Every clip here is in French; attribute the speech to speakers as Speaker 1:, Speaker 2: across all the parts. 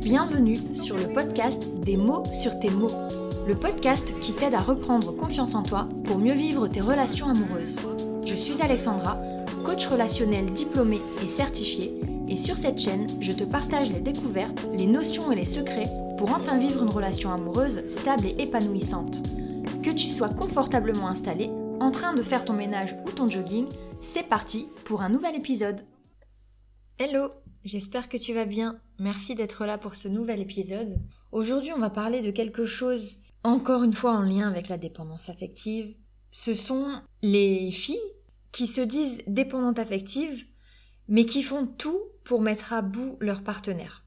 Speaker 1: Bienvenue sur le podcast Des mots sur tes mots, le podcast qui t'aide à reprendre confiance en toi pour mieux vivre tes relations amoureuses. Je suis Alexandra, coach relationnel diplômée et certifiée, et sur cette chaîne, je te partage les découvertes, les notions et les secrets pour enfin vivre une relation amoureuse stable et épanouissante. Que tu sois confortablement installé, en train de faire ton ménage ou ton jogging, c'est parti pour un nouvel épisode. Hello, j'espère que tu vas bien. Merci d'être là pour ce nouvel épisode. Aujourd'hui, on va parler de quelque chose, encore une fois en lien avec la dépendance affective. Ce sont les filles qui se disent dépendantes affectives, mais qui font tout pour mettre à bout leur partenaire.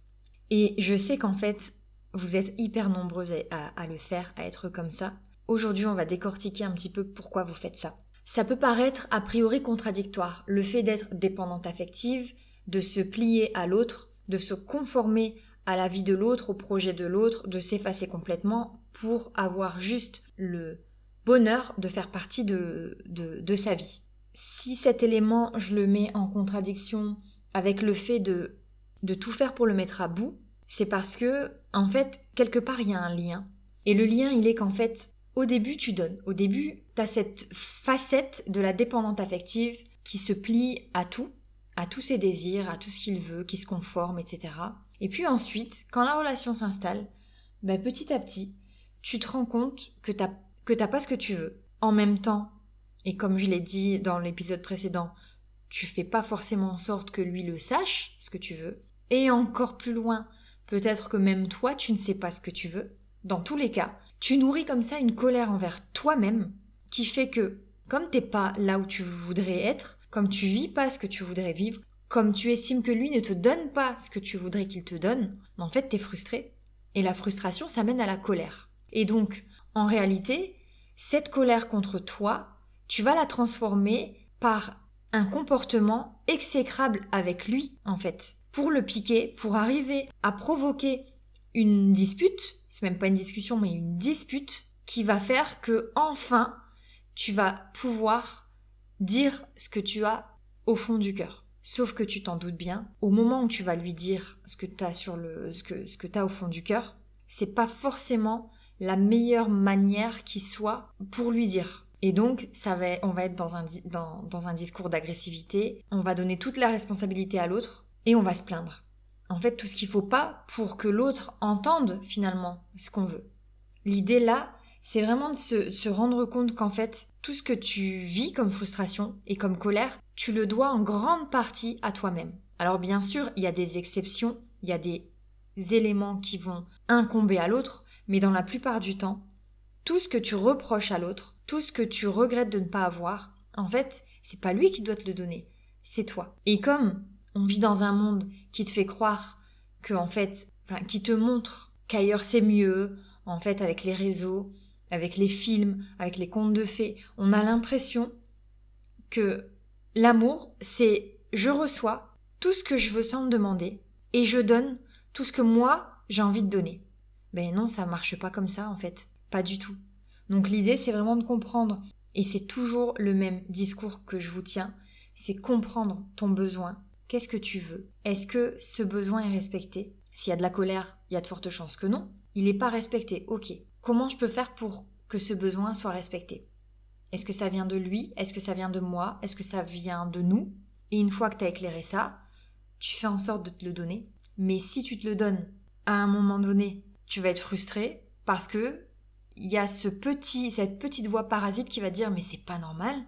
Speaker 1: Et je sais qu'en fait, vous êtes hyper nombreuses à le faire, à être comme ça. Aujourd'hui, on va décortiquer un petit peu pourquoi vous faites ça. Ça peut paraître a priori contradictoire, le fait d'être dépendante affective, de se plier à l'autre, de se conformer à la vie de l'autre, au projet de l'autre, de s'effacer complètement pour avoir juste le bonheur de faire partie de sa vie. Si cet élément, je le mets en contradiction avec le fait de tout faire pour le mettre à bout, c'est parce que, en fait, quelque part, il y a un lien. Et le lien, il est qu'en fait, au début, tu donnes. Au début, tu as cette facette de la dépendante affective qui se plie à tous ses désirs, à tout ce qu'il veut, qui se conforme, etc. Et puis ensuite, quand la relation s'installe, petit à petit, tu te rends compte que t'as pas ce que tu veux. En même temps, et comme je l'ai dit dans l'épisode précédent, tu fais pas forcément en sorte que lui le sache, ce que tu veux. Et encore plus loin, peut-être que même toi, tu ne sais pas ce que tu veux. Dans tous les cas, tu nourris comme ça une colère envers toi-même qui fait que, comme t'es pas là où tu voudrais être, comme tu vis pas ce que tu voudrais vivre, comme tu estimes que lui ne te donne pas ce que tu voudrais qu'il te donne, en fait, t'es frustré. Et la frustration, ça mène à la colère. Et donc, en réalité, cette colère contre toi, tu vas la transformer par un comportement exécrable avec lui, en fait. Pour le piquer, pour arriver à provoquer une dispute, c'est même pas une discussion, mais une dispute, qui va faire que, enfin, tu vas pouvoir dire ce que tu as au fond du cœur. Sauf que tu t'en doutes bien, au moment où tu vas lui dire ce que tu as ce que tu as au fond du cœur, c'est pas forcément la meilleure manière qui soit pour lui dire. Et donc, on va être dans un discours d'agressivité, on va donner toute la responsabilité à l'autre et on va se plaindre. En fait, tout ce qu'il faut pas pour que l'autre entende finalement ce qu'on veut. L'idée là, c'est vraiment de se rendre compte qu'en fait, tout ce que tu vis comme frustration et comme colère, tu le dois en grande partie à toi-même. Alors bien sûr, il y a des exceptions, il y a des éléments qui vont incomber à l'autre, mais dans la plupart du temps, tout ce que tu reproches à l'autre, tout ce que tu regrettes de ne pas avoir, en fait, c'est pas lui qui doit te le donner, c'est toi. Et comme on vit dans un monde qui te fait croire qui te montre qu'ailleurs c'est mieux, en fait, avec les réseaux, avec les films, avec les contes de fées, on a l'impression que l'amour, c'est je reçois tout ce que je veux sans me demander et je donne tout ce que moi j'ai envie de donner. Ben non, ça marche pas comme ça en fait, pas du tout. Donc l'idée c'est vraiment de comprendre, et c'est toujours le même discours que je vous tiens, c'est comprendre ton besoin. Qu'est-ce que tu veux? Est-ce que ce besoin est respecté? S'il y a de la colère, il y a de fortes chances que non. Il n'est pas respecté, ok. Comment je peux faire pour que ce besoin soit respecté? Est-ce que ça vient de lui? Est-ce que ça vient de moi? Est-ce que ça vient de nous? Et une fois que tu as éclairé ça, tu fais en sorte de te le donner. Mais si tu te le donnes, à un moment donné, tu vas être frustré parce que il y a cette petite voix parasite qui va te dire « mais c'est pas normal.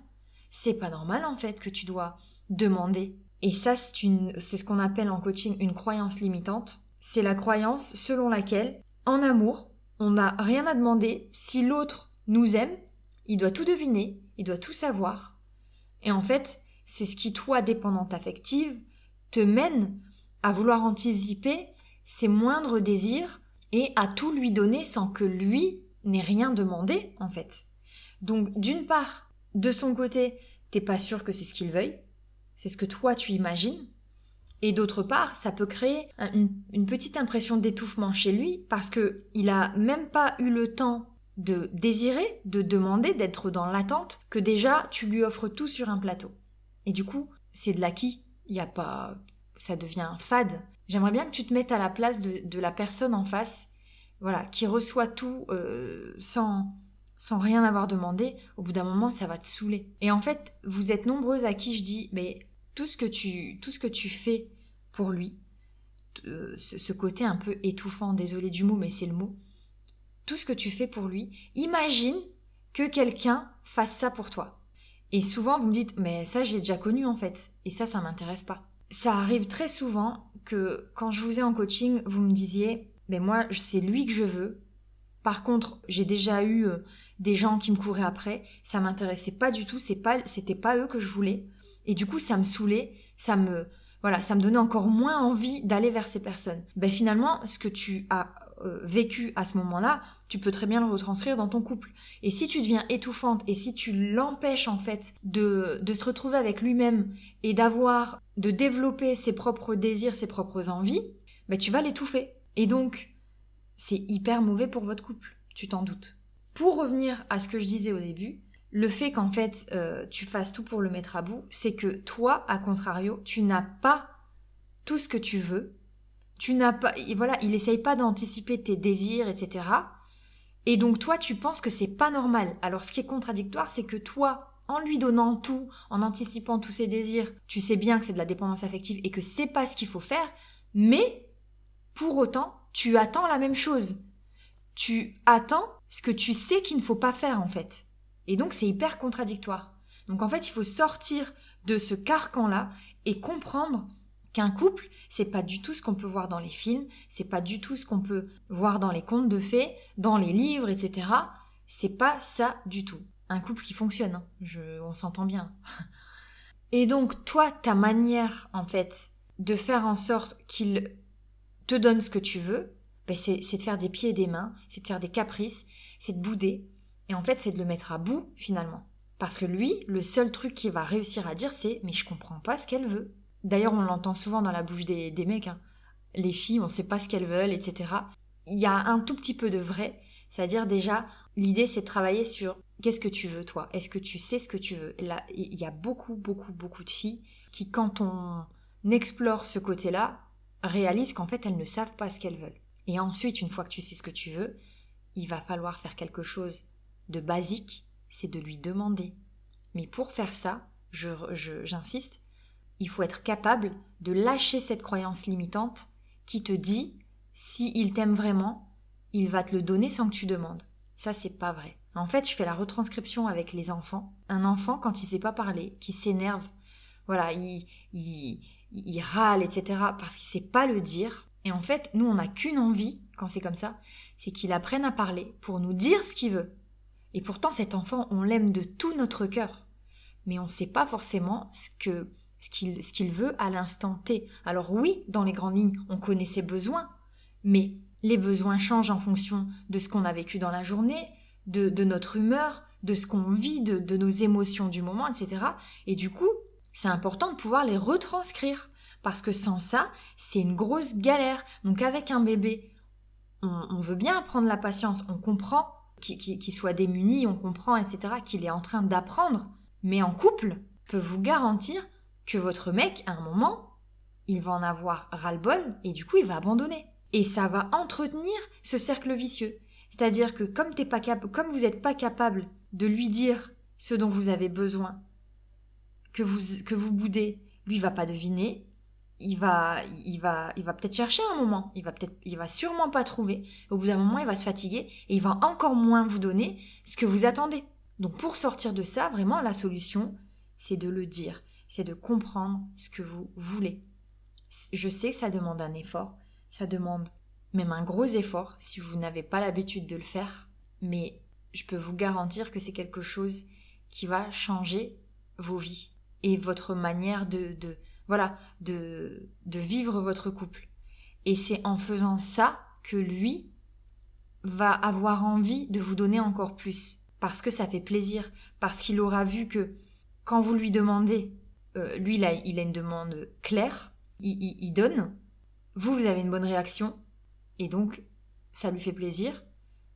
Speaker 1: C'est pas normal en fait que tu dois demander. » Et ça, c'est ce qu'on appelle en coaching une croyance limitante. C'est la croyance selon laquelle, en amour, on n'a rien à demander. Si l'autre nous aime, il doit tout deviner, il doit tout savoir. Et en fait, c'est ce qui, toi, dépendante affective, te mène à vouloir anticiper ses moindres désirs et à tout lui donner sans que lui n'ait rien demandé, en fait. Donc, d'une part, de son côté, t'es pas sûr que c'est ce qu'il veuille, c'est ce que toi tu imagines. Et d'autre part, ça peut créer une petite impression d'étouffement chez lui parce qu'il a même pas eu le temps de désirer, de demander, d'être dans l'attente, que déjà tu lui offres tout sur un plateau. Et du coup, c'est de l'acquis. Il y a pas, ça devient fade. J'aimerais bien que tu te mettes à la place de la personne en face, voilà, qui reçoit tout sans rien avoir demandé. Au bout d'un moment, ça va te saouler. Et en fait, vous êtes nombreuses à qui je dis, mais tout ce que tu fais pour lui, ce côté un peu étouffant, désolé du mot, mais c'est le mot, tout ce que tu fais pour lui, imagine que quelqu'un fasse ça pour toi. Et souvent, vous me dites, mais ça, je l'ai déjà connu en fait. Et ça m'intéresse pas. Ça arrive très souvent que quand je vous ai en coaching, vous me disiez, mais moi, c'est lui que je veux. Par contre, j'ai déjà eu des gens qui me couraient après. Ça m'intéressait pas du tout. C'était pas eux que je voulais. Et du coup, ça me saoulait. Ça me donnait encore moins envie d'aller vers ces personnes. Finalement, ce que tu as vécu à ce moment-là, tu peux très bien le retranscrire dans ton couple. Et si tu deviens étouffante et si tu l'empêches en fait de se retrouver avec lui-même et de développer ses propres désirs, ses propres envies, tu vas l'étouffer. Et donc, c'est hyper mauvais pour votre couple, tu t'en doutes. Pour revenir à ce que je disais au début, le fait qu'en fait tu fasses tout pour le mettre à bout, c'est que toi, à contrario, tu n'as pas tout ce que tu veux. Tu n'as pas, voilà, il essaye pas d'anticiper tes désirs, etc. Et donc toi, tu penses que c'est pas normal. Alors ce qui est contradictoire, c'est que toi, en lui donnant tout, en anticipant tous ses désirs, tu sais bien que c'est de la dépendance affective et que c'est pas ce qu'il faut faire, mais pour autant, tu attends la même chose. Tu attends ce que tu sais qu'il ne faut pas faire en fait. Et donc c'est hyper contradictoire. Donc en fait, il faut sortir de ce carcan-là et comprendre qu'un couple, c'est pas du tout ce qu'on peut voir dans les films, c'est pas du tout ce qu'on peut voir dans les contes de fées, dans les livres, etc. C'est pas ça du tout. Un couple qui fonctionne, hein. On s'entend bien. Et donc, toi, ta manière, en fait, de faire en sorte qu'il te donne ce que tu veux, c'est de faire des pieds et des mains, c'est de faire des caprices, c'est de bouder. Et en fait, c'est de le mettre à bout, finalement. Parce que lui, le seul truc qu'il va réussir à dire, c'est « mais je comprends pas ce qu'elle veut ». D'ailleurs, on l'entend souvent dans la bouche des mecs. Hein. Les filles, on ne sait pas ce qu'elles veulent, etc. Il y a un tout petit peu de vrai. C'est-à-dire déjà, l'idée, c'est de travailler sur qu'est-ce que tu veux, toi. Est-ce que tu sais ce que tu veux? Là, il y a beaucoup, beaucoup, beaucoup de filles qui, quand on explore ce côté-là, réalisent qu'en fait, elles ne savent pas ce qu'elles veulent. Et ensuite, une fois que tu sais ce que tu veux, il va falloir faire quelque chose de basique, c'est de lui demander. Mais pour faire ça, j'insiste, il faut être capable de lâcher cette croyance limitante qui te dit s'il t'aime vraiment, il va te le donner sans que tu demandes. Ça, c'est pas vrai. En fait, je fais la retranscription avec les enfants. Un enfant, quand il sait pas parler, qui s'énerve, voilà, il râle, etc., parce qu'il sait pas le dire. Et en fait, nous, on n'a qu'une envie, quand c'est comme ça, c'est qu'il apprenne à parler pour nous dire ce qu'il veut. Et pourtant, cet enfant, on l'aime de tout notre cœur. Mais on ne sait pas forcément ce qu'il veut à l'instant T. Alors oui, dans les grandes lignes, on connaît ses besoins, mais les besoins changent en fonction de ce qu'on a vécu dans la journée, de notre humeur, de ce qu'on vit, de nos émotions du moment, etc. Et du coup, c'est important de pouvoir les retranscrire, parce que sans ça, c'est une grosse galère. Donc avec un bébé, on veut bien prendre la patience, on comprend qu'il soit démuni, on comprend, etc., qu'il est en train d'apprendre. Mais en couple, je peux vous garantir que votre mec, à un moment, il va en avoir ras-le-bol et du coup, il va abandonner. Et ça va entretenir ce cercle vicieux. C'est-à-dire que comme vous n'êtes pas capable de lui dire ce dont vous avez besoin, que vous boudez, lui, il va pas deviner, il va peut-être chercher un moment, il va sûrement pas trouver. Au bout d'un moment, il va se fatiguer et il va encore moins vous donner ce que vous attendez. Donc pour sortir de ça, vraiment, la solution, c'est de le dire. C'est de comprendre ce que vous voulez. Je sais que ça demande un effort, ça demande même un gros effort si vous n'avez pas l'habitude de le faire, mais je peux vous garantir que c'est quelque chose qui va changer vos vies et votre manière de vivre votre couple. Et c'est en faisant ça que lui va avoir envie de vous donner encore plus, parce que ça fait plaisir, parce qu'il aura vu que quand vous lui demandez, lui, il a une demande claire, il donne, vous avez une bonne réaction, et donc, ça lui fait plaisir,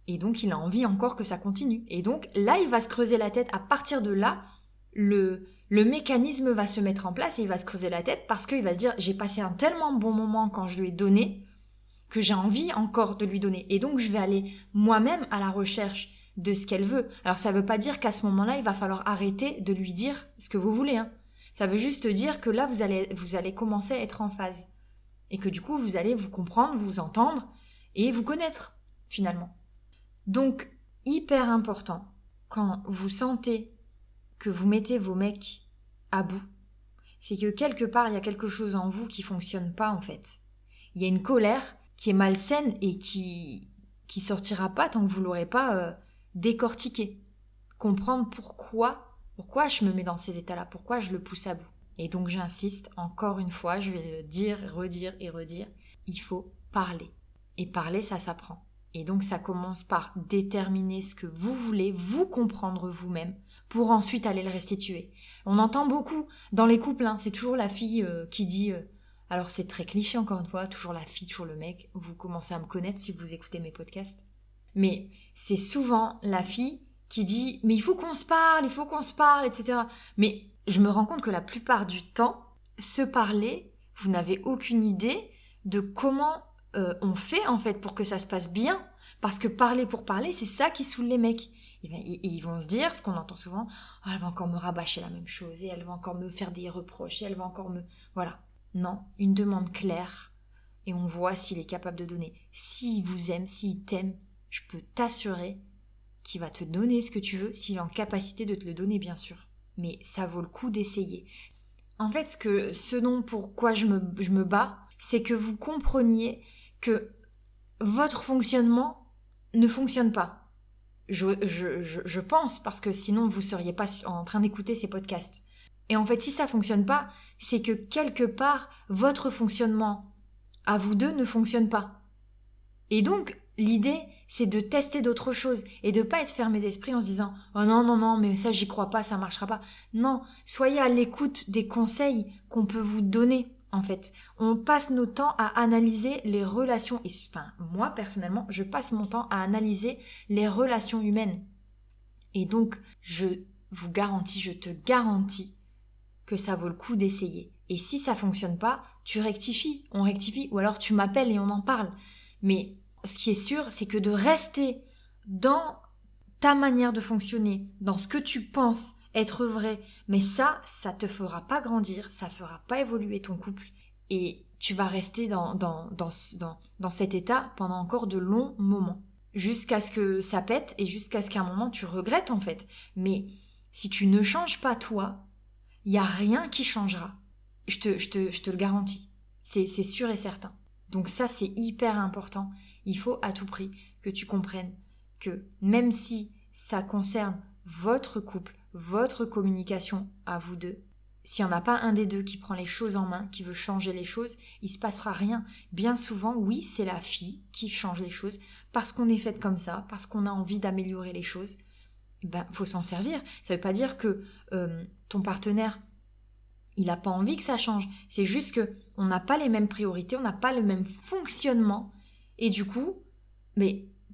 Speaker 1: et donc, il a envie encore que ça continue. Et donc, là, il va se creuser la tête. À partir de là, le mécanisme va se mettre en place et il va se creuser la tête parce qu'il va se dire j'ai passé un tellement bon moment quand je lui ai donné que j'ai envie encore de lui donner. Et donc je vais aller moi-même à la recherche de ce qu'elle veut. Alors ça ne veut pas dire qu'à ce moment-là, il va falloir arrêter de lui dire ce que vous voulez. Ça veut juste dire que là, vous allez commencer à être en phase. Et que du coup, vous allez vous comprendre, vous entendre et vous connaître finalement. Donc, hyper important, quand vous sentez que vous mettez vos mecs à bout, c'est que quelque part, il y a quelque chose en vous qui fonctionne pas en fait. Il y a une colère qui est malsaine et qui sortira pas tant que vous l'aurez pas décortiquée. Comprendre pourquoi je me mets dans ces états-là, pourquoi je le pousse à bout. Et donc j'insiste, encore une fois, je vais le dire, redire et redire, il faut parler. Et parler, ça s'apprend. Et donc ça commence par déterminer ce que vous voulez, vous comprendre vous-même, pour ensuite aller le restituer. On entend beaucoup dans les couples, c'est toujours la fille qui dit... alors c'est très cliché encore une fois, toujours la fille, toujours le mec, vous commencez à me connaître si vous écoutez mes podcasts. Mais c'est souvent la fille qui dit « mais il faut qu'on se parle, etc. » Mais je me rends compte que la plupart du temps, se parler, vous n'avez aucune idée de comment on fait en fait pour que ça se passe bien. Parce que parler pour parler, c'est ça qui saoule les mecs. Et ils vont se dire, ce qu'on entend souvent, oh, elle va encore me rabâcher la même chose, et elle va encore me faire des reproches, et elle va encore me... Voilà. Non, une demande claire, et on voit s'il est capable de donner. S'il vous aime, s'il t'aime, je peux t'assurer qu'il va te donner ce que tu veux, s'il est en capacité de te le donner, bien sûr. Mais ça vaut le coup d'essayer. En fait, ce dont pourquoi je me bats, c'est que vous compreniez que votre fonctionnement ne fonctionne pas. Je pense, parce que sinon vous ne seriez pas en train d'écouter ces podcasts. Et en fait, si ça ne fonctionne pas, c'est que quelque part, votre fonctionnement à vous deux ne fonctionne pas. Et donc, l'idée, c'est de tester d'autres choses et de ne pas être fermé d'esprit en se disant « Oh non, mais ça, j'y crois pas, ça ne marchera pas. » Non, soyez à l'écoute des conseils qu'on peut vous donner. En fait, on passe nos temps à analyser les relations, et moi personnellement, je passe mon temps à analyser les relations humaines. Et donc, je te garantis que ça vaut le coup d'essayer. Et si ça fonctionne pas, tu rectifies, on rectifie, ou alors tu m'appelles et on en parle. Mais ce qui est sûr, c'est que de rester dans ta manière de fonctionner, dans ce que tu penses être vrai, mais ça te fera pas grandir, ça fera pas évoluer ton couple et tu vas rester dans cet état pendant encore de longs moments, jusqu'à ce que ça pète et jusqu'à ce qu'à un moment tu regrettes en fait. Mais si tu ne changes pas toi, il n'y a rien qui changera. Je te le garantis. C'est sûr et certain. Donc ça, c'est hyper important. Il faut à tout prix que tu comprennes que même si ça concerne votre couple, votre communication à vous deux, s'il n'y en a pas un des deux qui prend les choses en main, qui veut changer les choses, il ne se passera rien. Bien souvent, oui, c'est la fille qui change les choses parce qu'on est faite comme ça, parce qu'on a envie d'améliorer les choses. Faut s'en servir. Ça ne veut pas dire que ton partenaire, il n'a pas envie que ça change. C'est juste qu'on n'a pas les mêmes priorités, on n'a pas le même fonctionnement. Et du coup,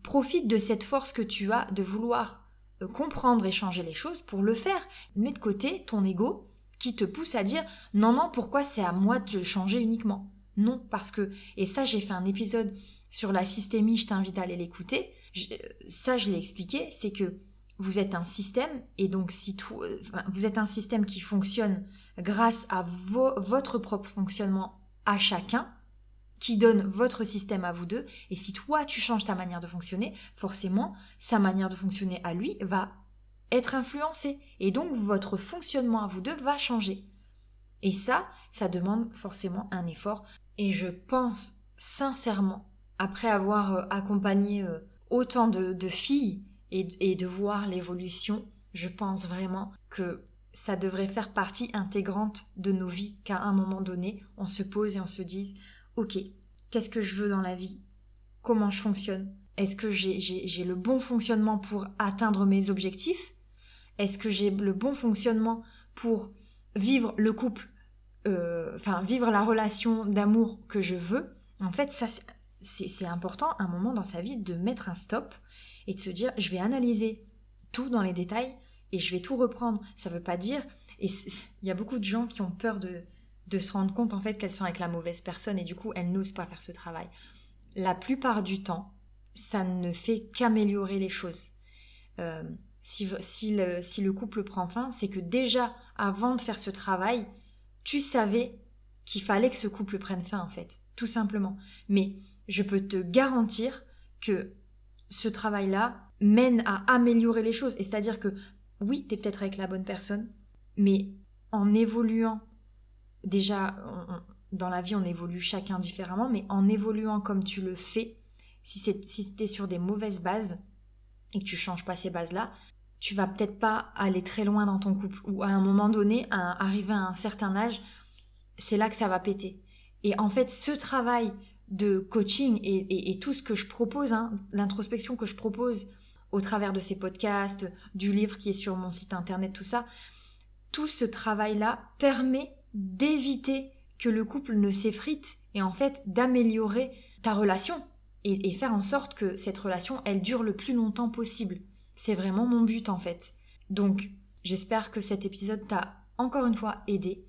Speaker 1: profite de cette force que tu as de vouloir comprendre et changer les choses pour le faire. Mets de côté ton ego qui te pousse à dire « Non, pourquoi c'est à moi de changer uniquement ?» Non, parce que... Et ça, j'ai fait un épisode sur la systémie, je t'invite à aller l'écouter. Ça, je l'ai expliqué, c'est que vous êtes un système, et donc vous êtes un système qui fonctionne grâce à votre propre fonctionnement à chacun, qui donne votre système à vous deux, et si toi tu changes ta manière de fonctionner, forcément sa manière de fonctionner à lui va être influencée, et donc votre fonctionnement à vous deux va changer. Et ça demande forcément un effort, et je pense sincèrement, après avoir accompagné autant de filles et de voir l'évolution, je pense vraiment que ça devrait faire partie intégrante de nos vies, qu'à un moment donné, on se pose et on se dise « Ok, qu'est-ce que je veux dans la vie ? Comment je fonctionne ? Est-ce que j'ai le bon fonctionnement pour atteindre mes objectifs ? Est-ce que j'ai le bon fonctionnement pour vivre le couple, vivre la relation d'amour que je veux ? En fait, ça, c'est important, à un moment dans sa vie, de mettre un stop et de se dire « Je vais analyser tout dans les détails et je vais tout reprendre. » Ça ne veut pas dire... Et il y a beaucoup de gens qui ont peur de se rendre compte en fait qu'elles sont avec la mauvaise personne et du coup elles n'osent pas faire ce travail. La plupart du temps, ça ne fait qu'améliorer les choses. Si le couple prend fin, c'est que déjà avant de faire ce travail, tu savais qu'il fallait que ce couple prenne fin en fait, tout simplement. Mais je peux te garantir que ce travail-là mène à améliorer les choses. Et c'est-à-dire que oui, t'es peut-être avec la bonne personne, mais en évoluant, déjà, dans la vie, on évolue chacun différemment, mais en évoluant comme tu le fais, si t'es sur des mauvaises bases et que tu changes pas ces bases-là, tu vas peut-être pas aller très loin dans ton couple. Ou à un moment donné, arrivé à un certain âge, c'est là que ça va péter. Et en fait, ce travail de coaching et tout ce que je propose, l'introspection que je propose au travers de ces podcasts, du livre qui est sur mon site internet, tout ce travail-là permet d'éviter que le couple ne s'effrite et en fait d'améliorer ta relation et faire en sorte que cette relation, elle dure le plus longtemps possible. C'est vraiment mon but en fait. Donc, j'espère que cet épisode t'a encore une fois aidé.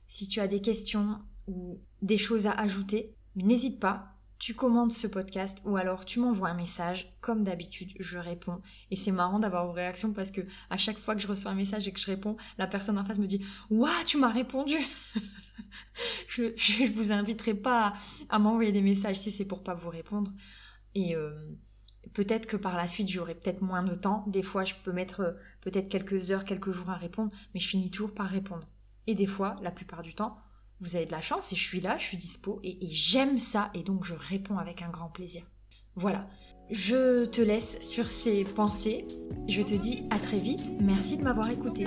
Speaker 1: Si tu as des questions ou des choses à ajouter, n'hésite pas, tu commandes ce podcast ou alors tu m'envoies un message. Comme d'habitude, je réponds. Et c'est marrant d'avoir vos réactions parce que à chaque fois que je reçois un message et que je réponds, la personne en face me dit « Ouah, tu m'as répondu !» Je vous inviterai pas à m'envoyer des messages si c'est pour pas vous répondre. Et peut-être que par la suite, j'aurai peut-être moins de temps. Des fois, je peux mettre peut-être quelques heures, quelques jours à répondre, mais je finis toujours par répondre. Et des fois, la plupart du temps, vous avez de la chance et je suis là, je suis dispo et j'aime ça et donc je réponds avec un grand plaisir. Voilà, je te laisse sur ces pensées. Je te dis à très vite. Merci de m'avoir écouté.